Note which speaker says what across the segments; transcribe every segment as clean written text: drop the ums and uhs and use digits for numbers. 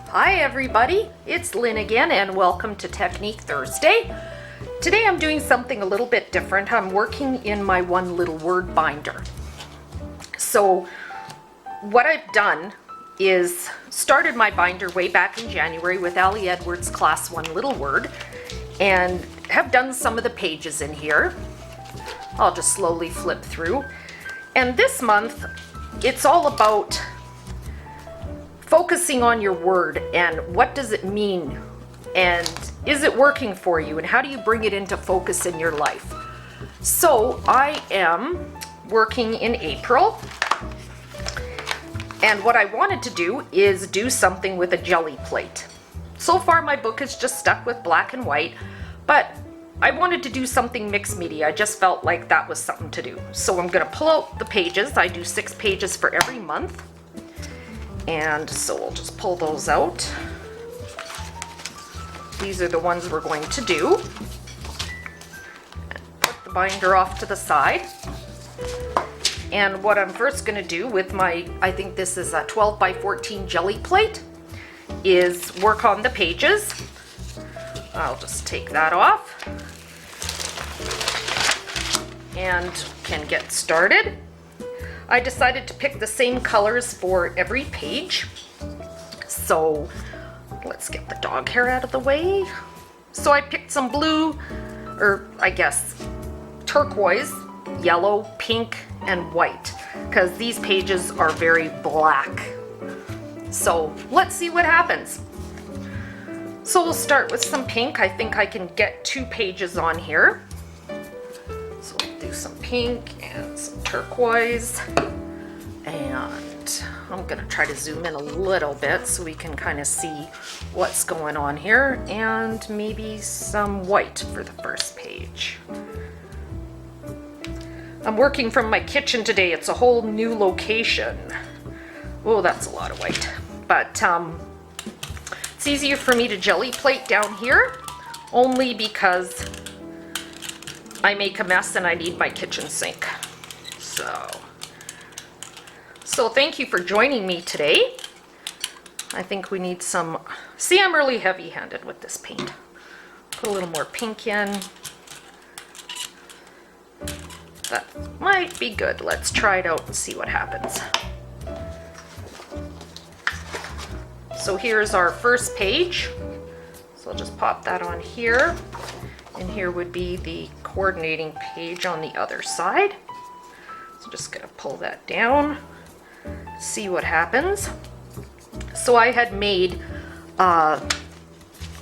Speaker 1: Hi everybody, it's Lynn again and welcome to Technique Thursday. Today I'm doing something a little bit different. I'm working in my one little word binder. So what I've done is started my binder way back in January with Ali Edwards' Class 1 Little Word and have done some of the pages in here. I'll just slowly flip through. And this month it's all about focusing on your word and what does it mean and is it working for you and how do you bring it into focus in your life. So I am working in April and what I wanted to do is do something with a jelly plate. So far my book is just stuck with black and white, but I wanted to do something mixed media. I just felt like that was something to do. So I'm going to pull out the pages. I do 6 pages for every month. And so we'll just pull those out. These are the ones we're going to do. Put the binder off to the side. And what I'm first going to do with my, I think this is a 12 by 14 jelly plate, is work on the pages. I'll just take that off and can get started. I decided to pick the same colors for every page. So let's get the dog hair out of the way. So I picked some blue, or I guess turquoise, yellow, pink, and white, because these pages are very black. So let's see what happens. So we'll start with some pink. I think I can get 2 pages on here. So we'll do some pink and some turquoise. And I'm gonna try to zoom in a little bit so we can kind of see what's going on here, and maybe some white for the first page. I'm working from my kitchen today. It's a whole new location. Oh, that's a lot of white. But it's easier for me to jelly plate down here only because I make a mess and I need my kitchen sink. So thank you for joining me today. I think we need some, see, I'm really heavy-handed with this paint. Put a little more pink in. That might be good. Let's try it out and see what happens. So here's our first page. So I'll just pop that on here. And here would be the coordinating page on the other side. So just gonna pull that down, see what happens. So I had made,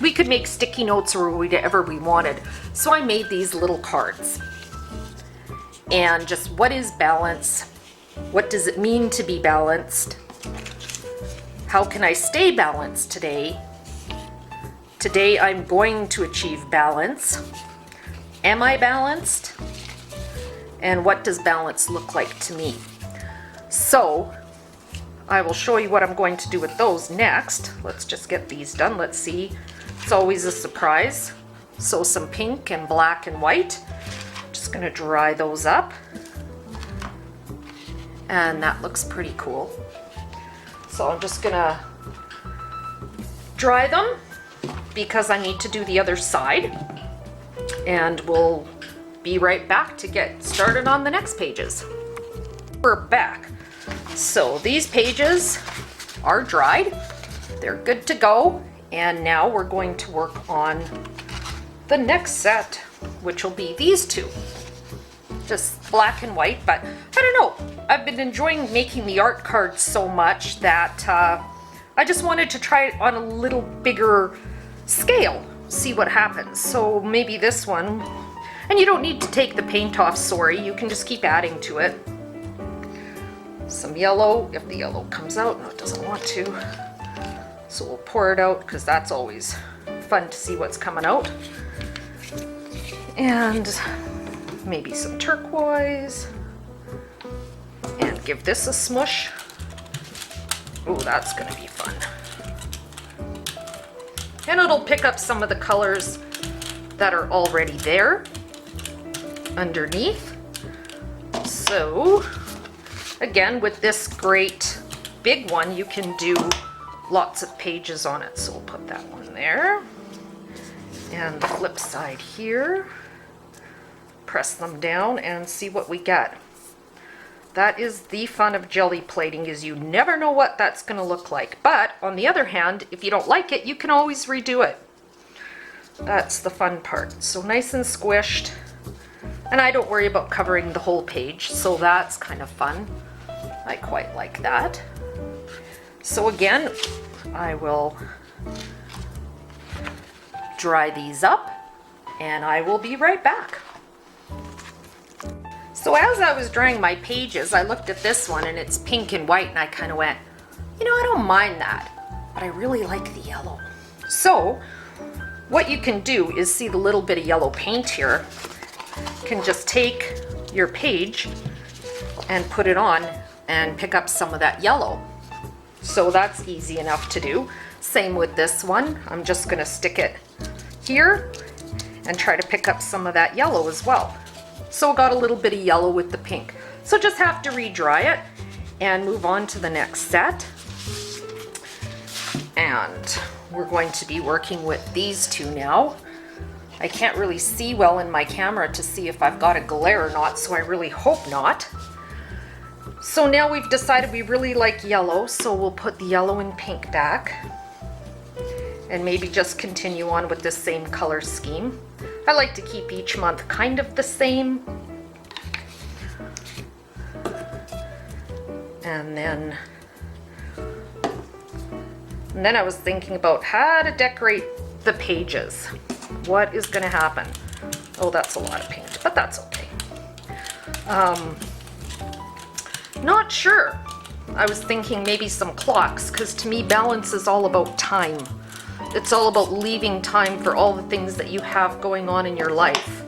Speaker 1: we could make sticky notes or whatever we wanted. So I made these little cards. And just what is balance? What does it mean to be balanced? How can I stay balanced today? Today I'm going to achieve balance. Am I balanced? And what does balance look like to me? So I will show you what I'm going to do with those next. Let's just get these done. Let's see. It's always a surprise. So some pink and black and white. Just gonna dry those up. And that looks pretty cool. So I'm just gonna dry them because I need to do the other side. And we'll be right back to get started on the next pages. We're back. So these pages are dried. They're good to go. And now we're going to work on the next set, which will be these 2. Just black and white, but I don't know. I've been enjoying making the art cards so much that I just wanted to try it on a little bigger scale, see what happens. So maybe this one, and you don't need to take the paint off, sorry, you can just keep adding to it. Some yellow, if the yellow comes out. No, it doesn't want to. So we'll pour it out because that's always fun to see what's coming out. And maybe some turquoise. And give this a smush. Oh, that's gonna be fun. And it'll pick up some of the colors that are already there underneath. So Again, with this great big one, you can do lots of pages on it. So we'll put that one there. And the flip side here. Press them down and see what we get. That is the fun of jelly plating, is you never know what that's going to look like. But on the other hand, if you don't like it, you can always redo it. That's the fun part. So nice and squished. And I don't worry about covering the whole page, so that's kind of fun. I quite like that. So again, I will dry these up and I will be right back. So as I was drying my pages, I looked at this one and it's pink and white and I kind of went, you know, I don't mind that, but I really like the yellow. So what you can do is see the little bit of yellow paint here. You can just take your page and put it on and pick up some of that yellow. So that's easy enough to do. Same with this one. I'm just gonna stick it here and try to pick up some of that yellow as well. So got a little bit of yellow with the pink. So just have to re-dry it and move on to the next set. And we're going to be working with these two now. I can't really see well in my camera to see if I've got a glare or not, so I really hope not. So now we've decided we really like yellow, so we'll put the yellow and pink back. And maybe just continue on with the same color scheme. I like to keep each month kind of the same. And then I was thinking about how to decorate the pages. What is going to happen? Oh, that's a lot of paint, but that's okay. Not sure. I was thinking maybe some clocks, because to me balance is all about time. It's all about leaving time for all the things that you have going on in your life.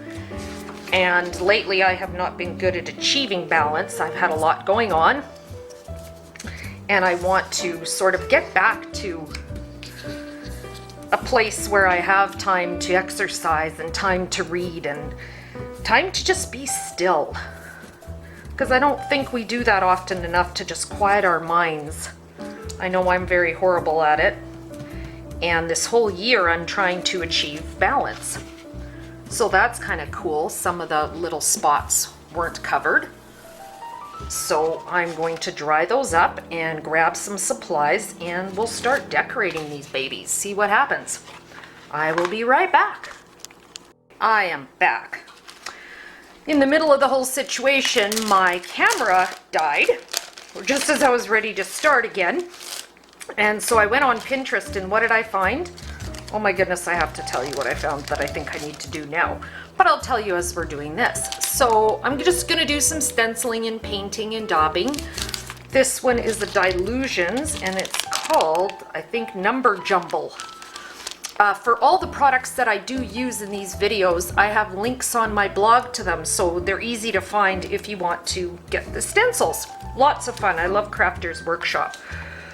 Speaker 1: And lately I have not been good at achieving balance. I've had a lot going on. And I want to sort of get back to a place where I have time to exercise and time to read and time to just be still. Because I don't think we do that often enough to just quiet our minds. I know I'm very horrible at it. And this whole year I'm trying to achieve balance. So that's kind of cool. Some of the little spots weren't covered. So I'm going to dry those up and grab some supplies and we'll start decorating these babies. See what happens. I will be right back. I am back. In the middle of the whole situation, my camera died, just as I was ready to start again. And so I went on Pinterest, and what did I find? Oh my goodness, I have to tell you what I found that I think I need to do now. But I'll tell you as we're doing this. So I'm just gonna do some stenciling and painting and daubing. This one is the Dilutions, and it's called, I think, Number Jumble. For all the products that I do use in these videos, I have links on my blog to them, so they're easy to find if you want to get the stencils. Lots of fun. I love Crafters Workshop.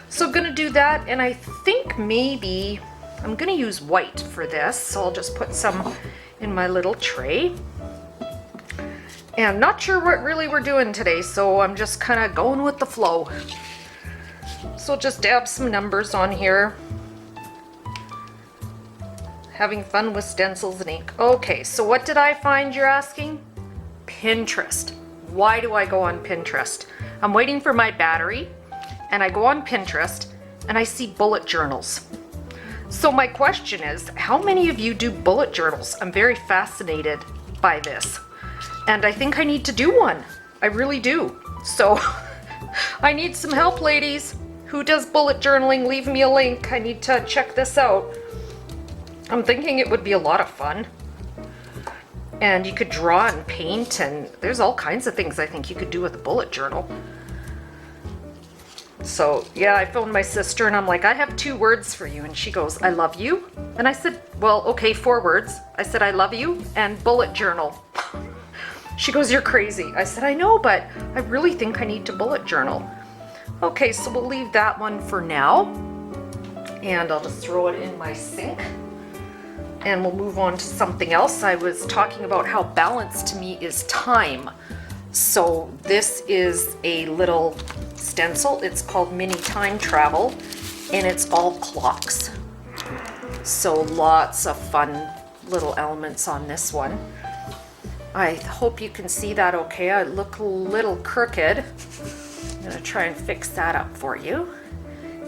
Speaker 1: So I'm gonna do that, and I think maybe I'm gonna use white for this, so I'll just put some in my little tray. And not sure what really we're doing today, so I'm just kind of going with the flow. So just dab some numbers on here. Having fun with stencils and ink. Okay, so what did I find, you're asking? Pinterest. Why do I go on Pinterest? I'm waiting for my battery, and I go on Pinterest, and I see bullet journals. So my question is, how many of you do bullet journals? I'm very fascinated by this, and I think I need to do one. I really do. So I need some help, ladies. Who does bullet journaling? Leave me a link. I need to check this out. I'm thinking it would be a lot of fun. And you could draw and paint, and there's all kinds of things I think you could do with a bullet journal. So yeah, I phoned my sister and I'm like, I have 2 words for you. And she goes, I love you. And I said, well, okay, 4 words. I said, I love you and bullet journal. She goes, you're crazy. I said, I know, but I really think I need to bullet journal. Okay, so we'll leave that one for now. And I'll just throw it in my sink. And we'll move on to something else. I was talking about how balance to me is time. So this is a little stencil. It's called Mini Time Travel, and it's all clocks. So lots of fun little elements on this one. I hope you can see that okay. I look a little crooked. I'm gonna try and fix that up for you.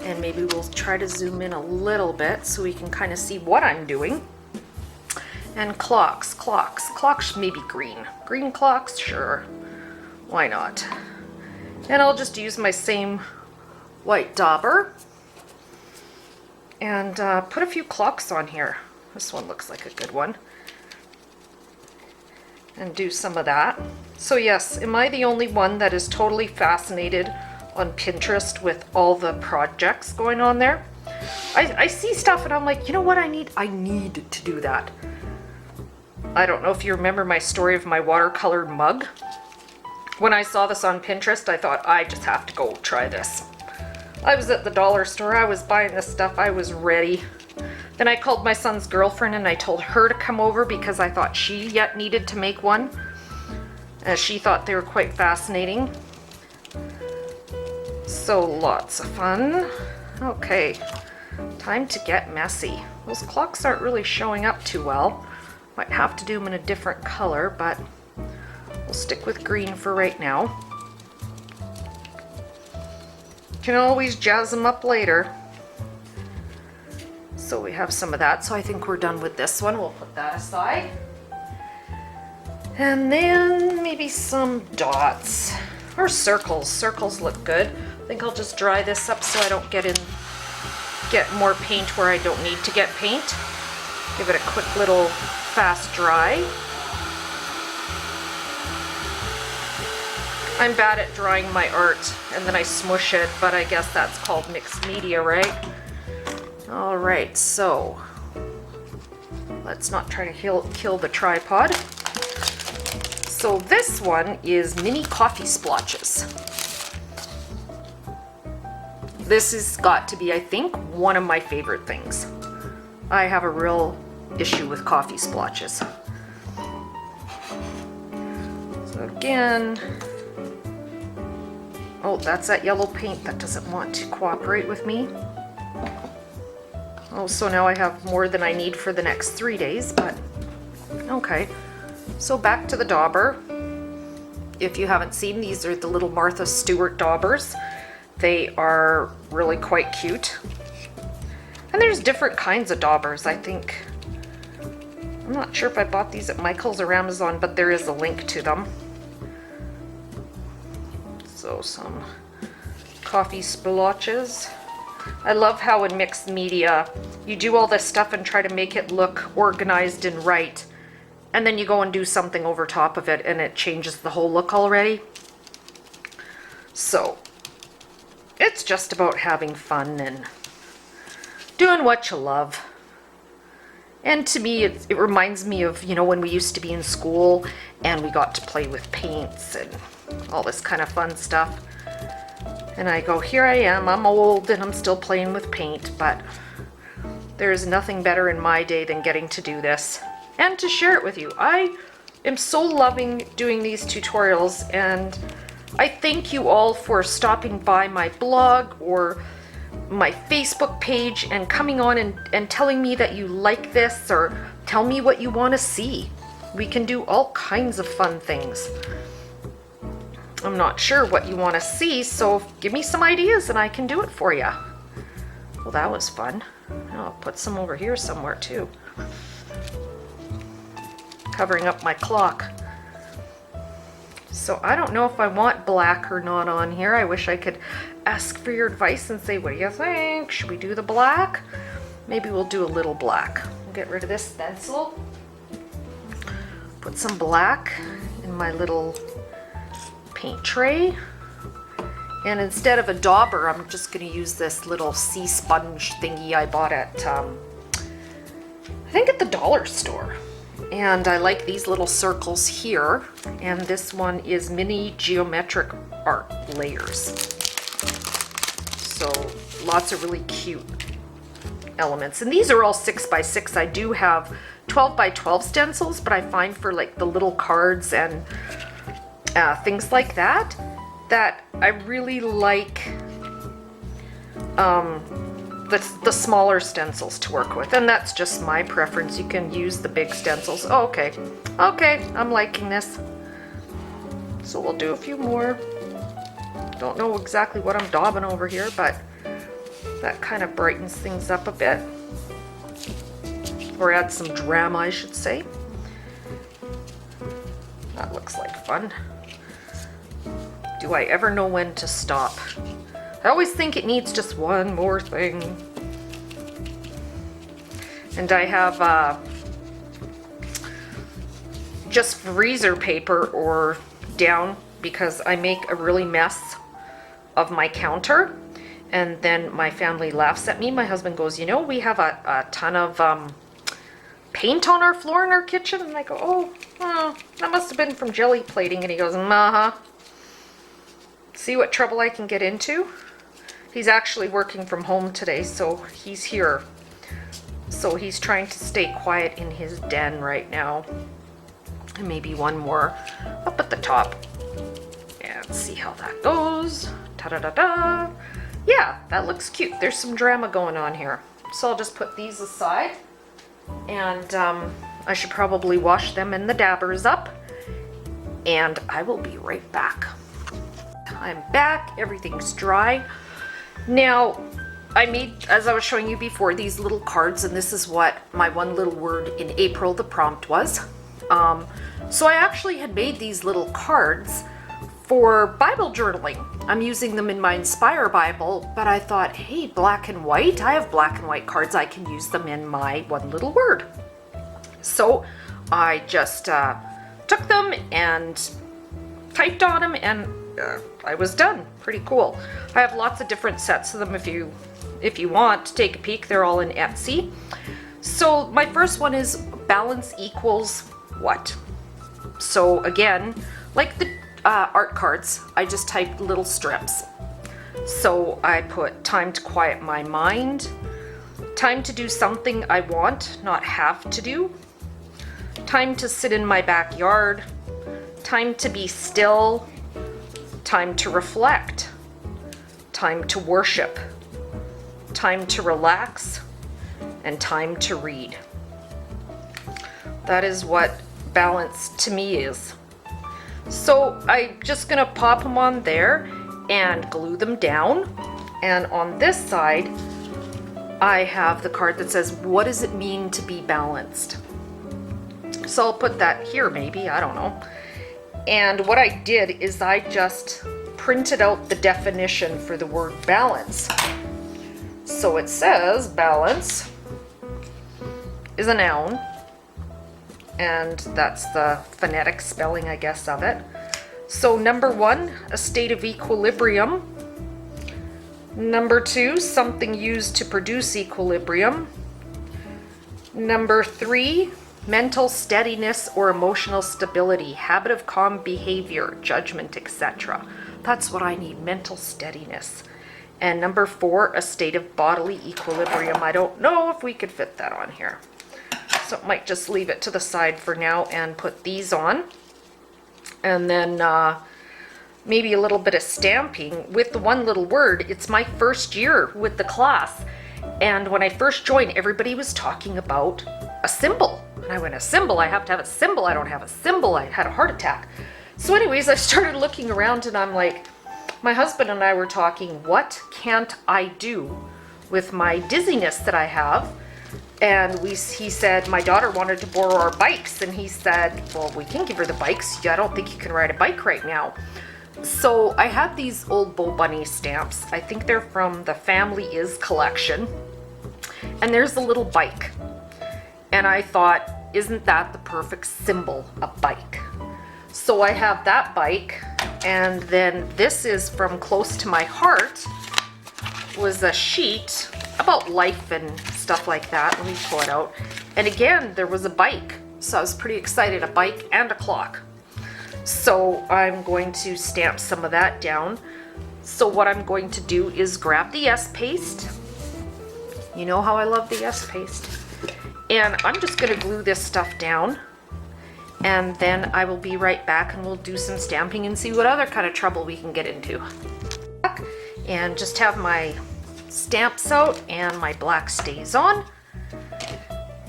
Speaker 1: And maybe we'll try to zoom in a little bit so we can kind of see what I'm doing. And clocks, maybe green. Green clocks, sure. Why not? And I'll just use my same white dauber and put a few clocks on here. This one looks like a good one. And do some of that. So yes, am I the only one that is totally fascinated on Pinterest with all the projects going on there? I see stuff and I'm like, you know what, I need to do that. I don't know if you remember my story of my watercolored mug. When I saw this on Pinterest, I thought, I just have to go try this. I was at the dollar store, I was buying this stuff, I was ready. Then I called my son's girlfriend and I told her to come over because I thought she yet needed to make one, as she thought they were quite fascinating. So lots of fun. Okay, time to get messy. Those clocks aren't really showing up too well. Might have to do them in a different color, but we'll stick with green for right now. Can always jazz them up later. So we have some of that, so I think we're done with this one. We'll put that aside. And then maybe some dots or circles. Circles look good. I think I'll just dry this up so I don't get more paint where I don't need to get paint. Give it a quick little fast dry. I'm bad at drying my art and then I smush it, but I guess that's called mixed media, right? All right, so let's not try to kill the tripod. So this one is mini coffee splotches. This has got to be, I think, one of my favorite things. I have a real issue with coffee splotches. So again, oh, that's that yellow paint that doesn't want to cooperate with me. Oh, so now I have more than I need for the next 3 days, but okay. So back to the dauber. If you haven't seen, these are the little Martha Stewart daubers. They are really quite cute. And there's different kinds of daubers, I think. I'm not sure if I bought these at Michael's or Amazon, but there is a link to them. So some coffee splotches. I love how in mixed media you do all this stuff and try to make it look organized and right, and then you go and do something over top of it and it changes the whole look already. So it's just about having fun and doing what you love. And to me, it reminds me of, you know, when we used to be in school and we got to play with paints and all this kind of fun stuff. And I go, here I am, I'm old and I'm still playing with paint, but there is nothing better in my day than getting to do this and to share it with you. I am so loving doing these tutorials, and I thank you all for stopping by my blog or my Facebook page and coming on and telling me that you like this, or tell me what you want to see. We can do all kinds of fun things. I'm not sure what you want to see, so give me some ideas and I can do it for you. Well, that was fun. I'll put some over here somewhere too. Covering up my clock. So I don't know if I want black or not on here. I wish I could ask for your advice and say, what do you think? Should we do the black? Maybe we'll do a little black. We'll get rid of this stencil. Put some black in my little paint tray. And instead of a dauber, I'm just going to use this little sea sponge thingy I bought at, I think at the dollar store. And I like these little circles here. And this one is mini geometric art layers. So lots of really cute elements. And these are all 6x6. I do have 12x12 stencils, but I find for like the little cards and things like that, that I really like the smaller stencils to work with. And that's just my preference. You can use the big stencils. Oh, okay. Okay, I'm liking this. So we'll do a few more. Don't know exactly what I'm daubing over here, but that kind of brightens things up a bit. Or adds some drama, I should say. That looks like fun. Do I ever know when to stop? I always think it needs just one more thing. And I have just freezer paper or down because I make a really mess of my counter, and then my family laughs at me. My husband goes, you know, we have a ton of paint on our floor in our kitchen. And I go, oh, that must have been from jelly plating. And he goes, see what trouble I can get into? He's actually working from home today, so he's here. So he's trying to stay quiet in his den right now. And maybe one more up at the top. And see how that goes. Ta-da-da-da. Yeah, that looks cute. There's some drama going on here. So I'll just put these aside. And I should probably wash them in the dabbers up. And I will be right back. I'm back. Everything's dry. Now, I made, as I was showing you before, these little cards. And this is what my one little word in April, the prompt was. So I actually had made these little cards for Bible journaling. I'm using them in my Inspire Bible, but I thought, hey, black and white, I have black and white cards, I can use them in my one little word. So I just took them and typed on them, and I was done. Pretty cool. I have lots of different sets of them if you want to take a peek. They're all in Etsy. So my first one is balance equals what? So again, like the art cards, I just typed little strips. So I put time to quiet my mind, time to do something I want, not have to do, time to sit in my backyard, time to be still, time to reflect, time to worship, time to relax, and time to read. That is what balance to me is. So I'm just gonna pop them on there and glue them down. And on this side, I have the card that says, what does it mean to be balanced? So I'll put that here maybe, I don't know. And what I did is I just printed out the definition for the word balance. So it says balance is a noun, and that's the phonetic spelling, I guess, of it. So number 1, a state of equilibrium. Number 2, something used to produce equilibrium. Number 3, mental steadiness or emotional stability, habit of calm behavior, judgment, etc. That's what I need, mental steadiness. And number 4, a state of bodily equilibrium. I don't know if we could fit that on here. So I might just leave it to the side for now and put these on. And then maybe a little bit of stamping with the one little word. It's my first year with the class. And when I first joined, everybody was talking about a symbol. And I went, a symbol? I have to have a symbol. I don't have a symbol. I had a heart attack. So anyways, I started looking around and I'm like, my husband and I were talking, what can't I do with my dizziness that I have? And he said, my daughter wanted to borrow our bikes. And he said, well, we can give her the bikes. I don't think you can ride a bike right now. So I had these old Bo Bunny stamps. I think they're from the Family Is collection. And there's a little bike. And I thought, isn't that the perfect symbol, a bike? So I have that bike. And then this is from Close to My Heart, was a sheet about life and stuff like that. Let me pull it out. And again, there was a bike. So I was pretty excited, a bike and a clock. So I'm going to stamp some of that down. So what I'm going to do is grab the S paste. You know how I love the S paste. And I'm just gonna glue this stuff down. and then I will be right back and we'll do some stamping and see what other kind of trouble we can get into. And just have my stamps out and my black stays on.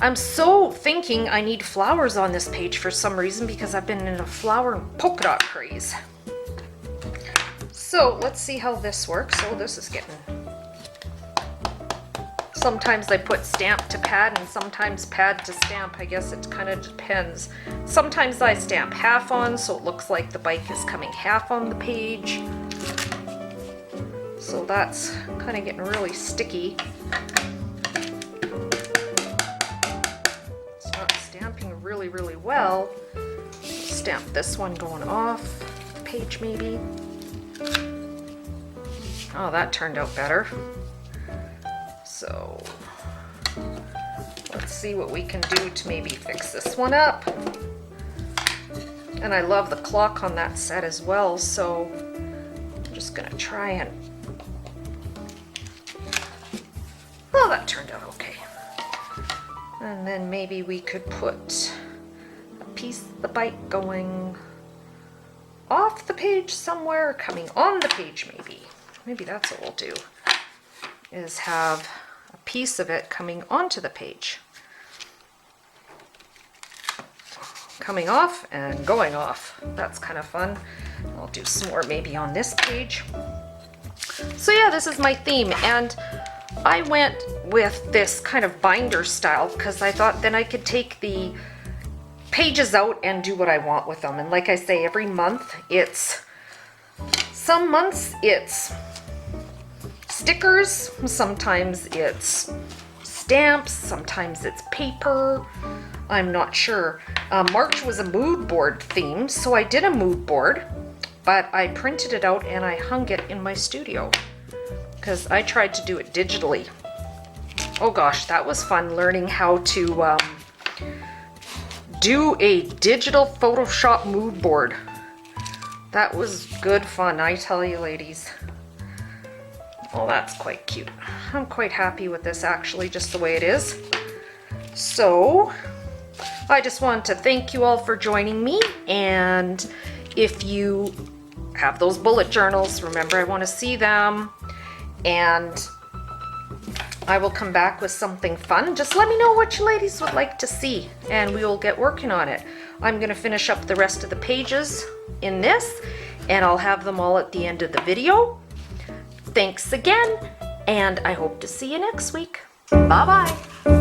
Speaker 1: I'm so thinking I need flowers on this page for some reason because I've been in a flower and polka dot craze. So let's see how this works. Oh, this is getting... Sometimes I put stamp to pad and sometimes pad to stamp. I guess it kind of depends. Sometimes I stamp half on so it looks like the bike is coming half on the page. So that's kind of getting really sticky. It's not stamping really, really well. Stamp this one going off the page maybe. Oh, that turned out better. So let's see what we can do to maybe fix this one up. And I love the clock on that set as well, so I'm just gonna try and... Oh, that turned out okay. And then maybe we could put a piece of the bike going off the page somewhere, coming on the page maybe. Maybe that's what we'll do, is have a piece of it coming onto the page. Coming off and going off. That's kind of fun. I'll do some more maybe on this page. So yeah, this is my theme, and I went with this kind of binder style because I thought then I could take the pages out and do what I want with them. And like I say, every month it's... Some months it's stickers, sometimes it's stamps, sometimes it's paper. I'm not sure. March was a mood board theme, so I did a mood board, but I printed it out and I hung it in my studio because I tried to do it digitally. Oh gosh, that was fun learning how to do a digital Photoshop mood board. That was good fun, I tell you, ladies. Oh, that's quite cute. I'm quite happy with this actually, just the way it is. So, I just want to thank you all for joining me, and if you have those bullet journals, remember I want to see them, and I will come back with something fun. Just let me know what you ladies would like to see, and we will get working on it. I'm going to finish up the rest of the pages in this, and I'll have them all at the end of the video. Thanks again, and I hope to see you next week. Bye-bye.